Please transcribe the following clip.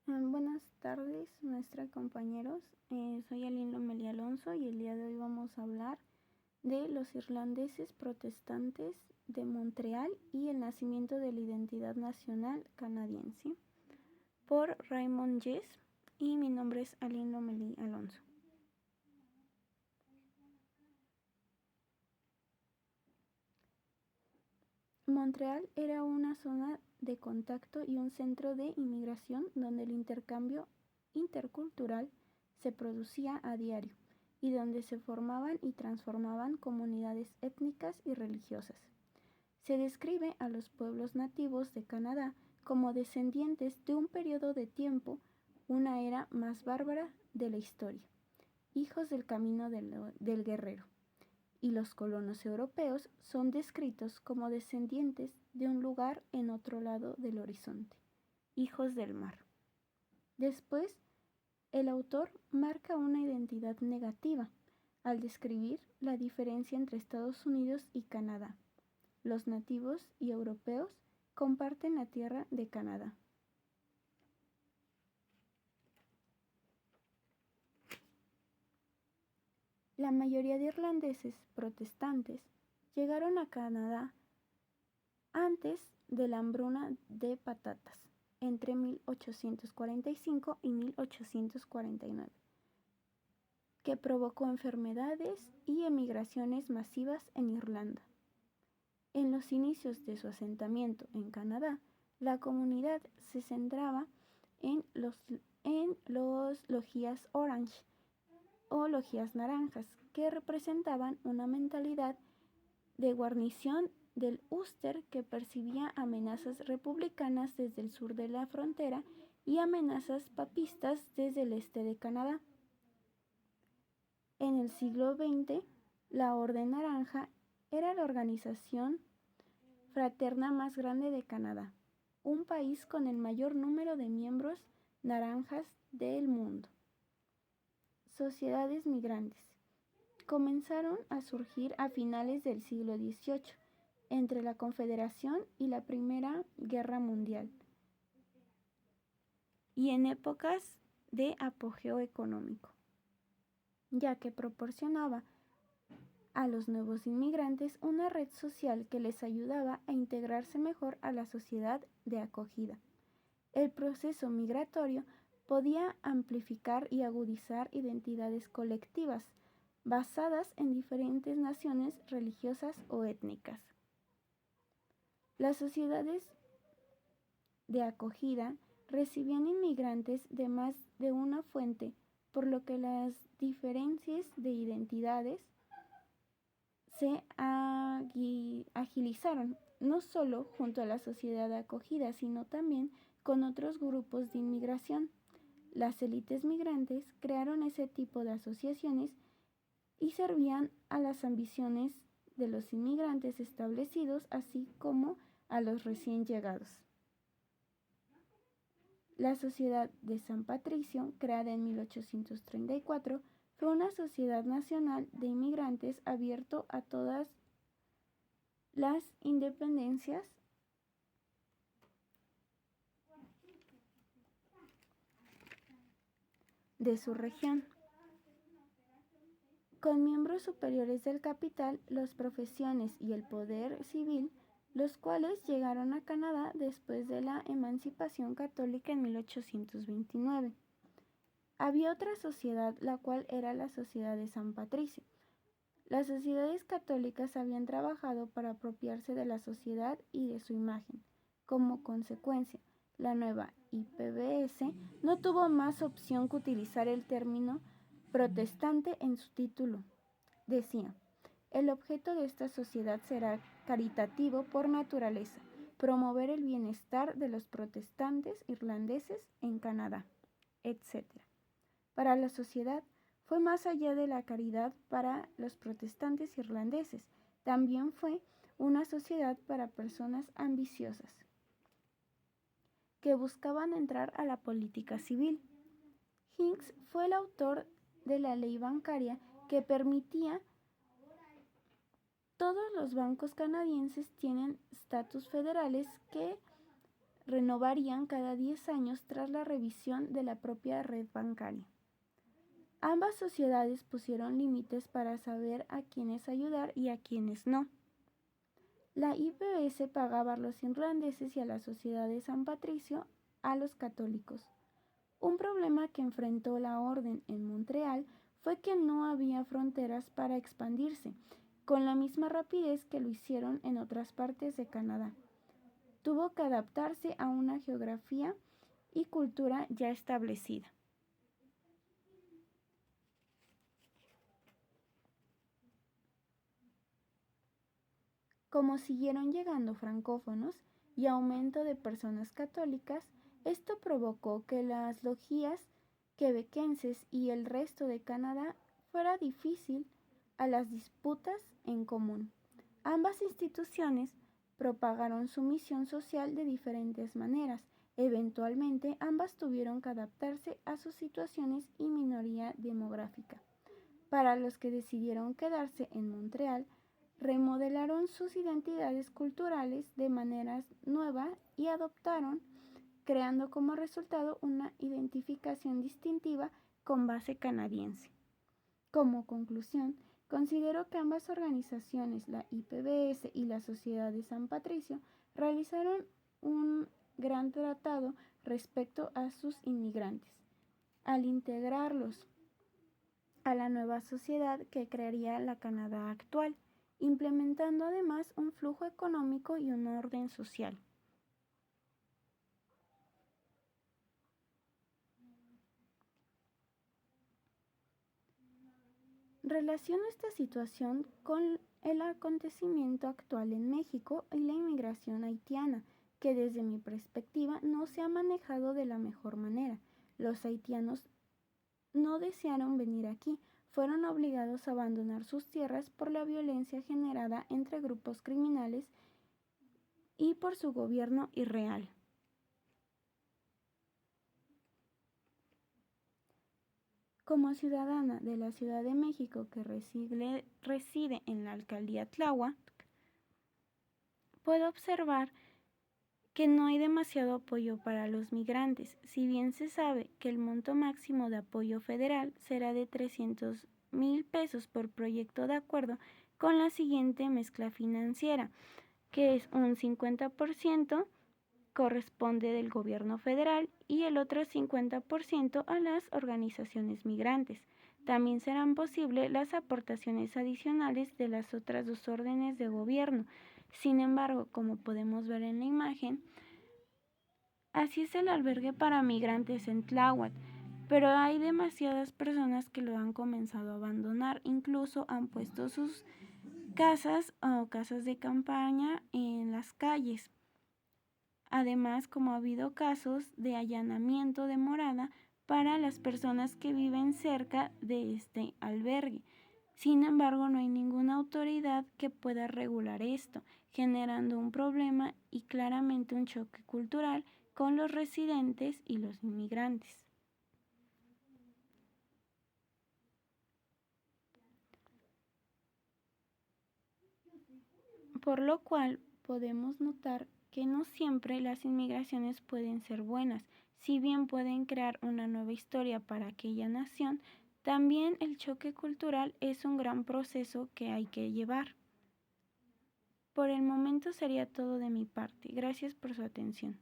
Buenas tardes, maestra, compañeros. Soy Aline Lomelí Alonso y el día de hoy vamos a hablar de los irlandeses protestantes de Montreal y el nacimiento de la identidad nacional canadiense por Raymond Jesse, y mi nombre es Aline Lomelí Alonso. Montreal era una zona de contacto y un centro de inmigración donde el intercambio intercultural se producía a diario y donde se formaban y transformaban comunidades étnicas y religiosas. Se describe a los pueblos nativos de Canadá como descendientes de un periodo de tiempo, una era más bárbara de la historia, hijos del camino del guerrero, y los colonos europeos son descritos como descendientes de un lugar en otro lado del horizonte, hijos del mar. Después, el autor marca una identidad negativa al describir la diferencia entre Estados Unidos y Canadá. Los nativos y europeos comparten la tierra de Canadá. La mayoría de irlandeses protestantes llegaron a Canadá antes de la hambruna de patatas, entre 1845 y 1849, que provocó enfermedades y emigraciones masivas en Irlanda. En los inicios de su asentamiento en Canadá, la comunidad se centraba en los logías Orange o logías naranjas, que representaban una mentalidad de guarnición del Ulster que percibía amenazas republicanas desde el sur de la frontera y amenazas papistas desde el este de Canadá. En el siglo XX, la Orden Naranja era la organización fraterna más grande de Canadá, un país con el mayor número de miembros naranjas del mundo. Sociedades migrantes comenzaron a surgir a finales del siglo XVIII, entre la Confederación y la Primera Guerra Mundial, y en épocas de apogeo económico, ya que proporcionaba a los nuevos inmigrantes una red social que les ayudaba a integrarse mejor a la sociedad de acogida. El proceso migratorio podía amplificar y agudizar identidades colectivas basadas en diferentes naciones religiosas o étnicas. Las sociedades de acogida recibían inmigrantes de más de una fuente, por lo que las diferencias de identidades se agilizaron, no solo junto a la sociedad de acogida, sino también con otros grupos de inmigración. Las élites migrantes crearon ese tipo de asociaciones y servían a las ambiciones de los inmigrantes establecidos, así como a los recién llegados. La Sociedad de San Patricio, creada en 1834, fue una sociedad nacional de inmigrantes abierto a todas las independencias de su región, con miembros superiores del capital, las profesiones y el poder civil, los cuales llegaron a Canadá después de la emancipación católica en 1829. Había otra sociedad, la cual era la Sociedad de San Patricio. Las sociedades católicas habían trabajado para apropiarse de la sociedad y de su imagen. Como consecuencia, la nueva IPBS no tuvo más opción que utilizar el término protestante en su título. Decía: el objeto de esta sociedad será caritativo por naturaleza, promover el bienestar de los protestantes irlandeses en Canadá, etc. Para la sociedad fue más allá de la caridad para los protestantes irlandeses, también fue una sociedad para personas ambiciosas que buscaban entrar a la política civil. Hincks fue el autor de la ley bancaria que permitía todos los bancos canadienses tienen estatus federales que renovarían cada 10 años tras la revisión de la propia red bancaria. Ambas sociedades pusieron límites para saber a quiénes ayudar y a quiénes no. La IPBS pagaba a los irlandeses y a la Sociedad de San Patricio a los católicos. Un problema que enfrentó la orden en Montreal fue que no había fronteras para expandirse, con la misma rapidez que lo hicieron en otras partes de Canadá. Tuvo que adaptarse a una geografía y cultura ya establecida. Como siguieron llegando francófonos y aumento de personas católicas, esto provocó que las logias quebequenses y el resto de Canadá fuera difícil a las disputas en común. Ambas instituciones propagaron su misión social de diferentes maneras. Eventualmente, ambas tuvieron que adaptarse a sus situaciones y minoría demográfica. Para los que decidieron quedarse en Montreal, remodelaron sus identidades culturales de manera nueva y adoptaron, creando como resultado una identificación distintiva con base canadiense. Como conclusión, considero que ambas organizaciones, la IPBS y la Sociedad de San Patricio, realizaron un gran tratado respecto a sus inmigrantes, al integrarlos a la nueva sociedad que crearía la Canadá actual, implementando además un flujo económico y un orden social. Relaciono esta situación con el acontecimiento actual en México y la inmigración haitiana, que desde mi perspectiva no se ha manejado de la mejor manera. Los haitianos no desearon venir aquí, fueron obligados a abandonar sus tierras por la violencia generada entre grupos criminales y por su gobierno irreal. Como ciudadana de la Ciudad de México que reside en la alcaldía Tláhuac, puedo observar que no hay demasiado apoyo para los migrantes, si bien se sabe que el monto máximo de apoyo federal será de 300,000 pesos por proyecto de acuerdo con la siguiente mezcla financiera, que es un 50% corresponde del gobierno federal y el otro 50% a las organizaciones migrantes. También serán posibles las aportaciones adicionales de las otras dos órdenes de gobierno. Sin embargo, como podemos ver en la imagen, así es el albergue para migrantes en Tláhuac, pero hay demasiadas personas que lo han comenzado a abandonar, incluso han puesto sus casas o casas de campaña en las calles. Además, como ha habido casos de allanamiento de morada para las personas que viven cerca de este albergue. Sin embargo, no hay ninguna autoridad que pueda regular esto, generando un problema y claramente un choque cultural con los residentes y los inmigrantes. Por lo cual, podemos notar que no siempre las inmigraciones pueden ser buenas. Si bien pueden crear una nueva historia para aquella nación, también el choque cultural es un gran proceso que hay que llevar. Por el momento sería todo de mi parte. Gracias por su atención.